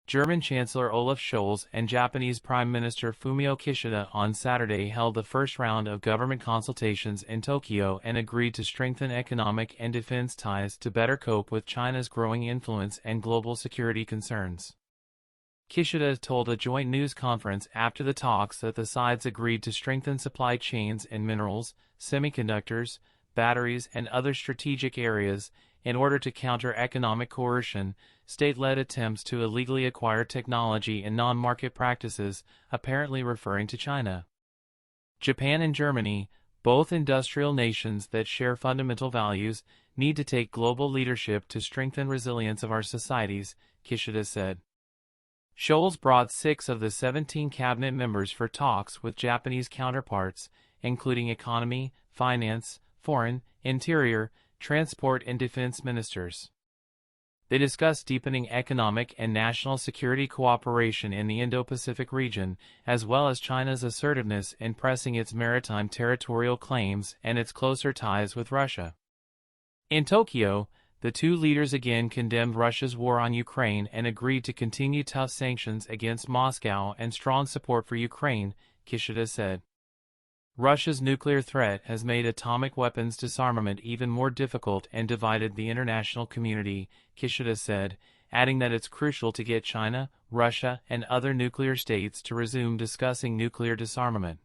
German Chancellor Olaf Scholz and Japanese Prime Minister Fumio Kishida on Saturday held the first round of government consultations in Tokyo and agreed to strengthen economic and defense ties to better cope with China's growing influence and global security concerns. Kishida told a joint news conference after the talks that the sides agreed to strengthen supply chains in minerals, semiconductors, batteries, and other strategic areas in order to counter economic coercion, state-led attempts to illegally acquire technology and non-market practices, apparently referring to China. Japan and Germany, both industrial nations that share fundamental values, need to take global leadership to strengthen resilience of our societies, Kishida said. Scholz brought 6 of the 17 cabinet members for talks with Japanese counterparts, including economy, finance, foreign, interior, transport and defense ministers. They discussed deepening economic and national security cooperation in the Indo-Pacific region, as well as China's assertiveness in pressing its maritime territorial claims and its closer ties with Russia. In Tokyo, the two leaders again condemned Russia's war on Ukraine and agreed to continue tough sanctions against Moscow and strong support for Ukraine, Kishida said. Russia's nuclear threat has made atomic weapons disarmament even more difficult and divided the international community, Kishida said, adding that it's crucial to get China, Russia, and other nuclear states to resume discussing nuclear disarmament.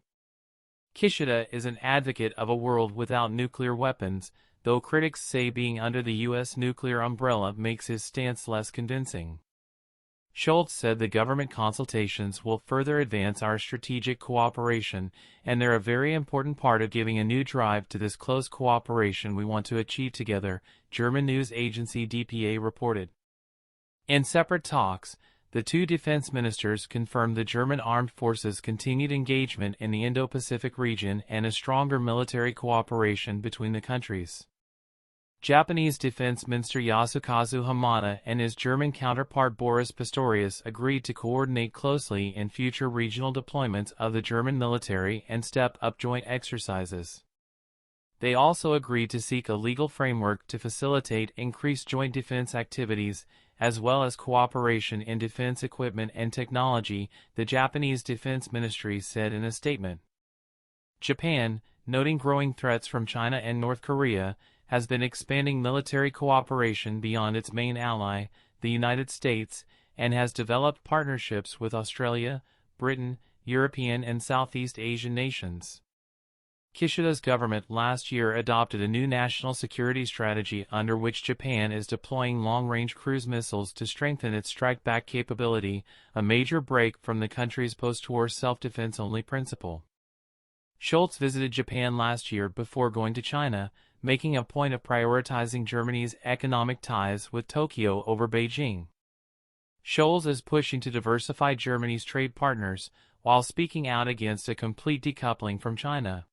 Kishida is an advocate of a world without nuclear weapons, though critics say being under the U.S. nuclear umbrella makes his stance less convincing. Scholz said the government consultations will further advance our strategic cooperation, and they're a very important part of giving a new drive to this close cooperation we want to achieve together, German news agency dpa reported. In separate talks, the two defense ministers confirmed the German armed forces' continued engagement in the Indo-Pacific region and a stronger military cooperation between the countries. Japanese Defense Minister Yasukazu Hamada and his German counterpart Boris Pistorius agreed to coordinate closely in future regional deployments of the German military and step up joint exercises. They also agreed to seek a legal framework to facilitate increased joint defense activities, as well as cooperation in defense equipment and technology, the Japanese Defense Ministry said in a statement. Japan, noting growing threats from China and North Korea, has been expanding military cooperation beyond its main ally, the United States, and has developed partnerships with Australia, Britain, European and Southeast Asian nations. Kishida's government last year adopted a new national security strategy under which Japan is deploying long-range cruise missiles to strengthen its strike-back capability, a major break from the country's post-war self-defense-only principle. Scholz visited Japan last year before going to China, making a point of prioritizing Germany's economic ties with Tokyo over Beijing. Scholz is pushing to diversify Germany's trade partners, while speaking out against a complete decoupling from China.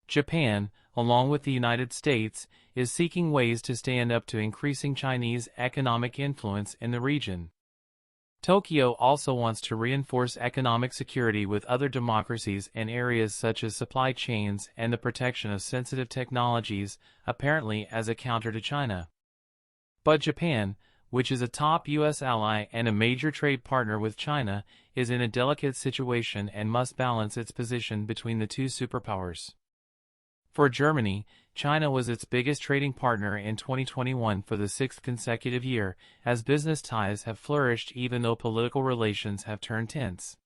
Japan, along with the United States, is seeking ways to stand up to increasing Chinese economic influence in the region. Tokyo also wants to reinforce economic security with other democracies in areas such as supply chains and the protection of sensitive technologies, apparently as a counter to China. But Japan, which is a top U.S. ally and a major trade partner with China, is in a delicate situation and must balance its position between the two superpowers. For Germany, China was its biggest trading partner in 2021 for the 6th consecutive year, as business ties have flourished even though political relations have turned tense.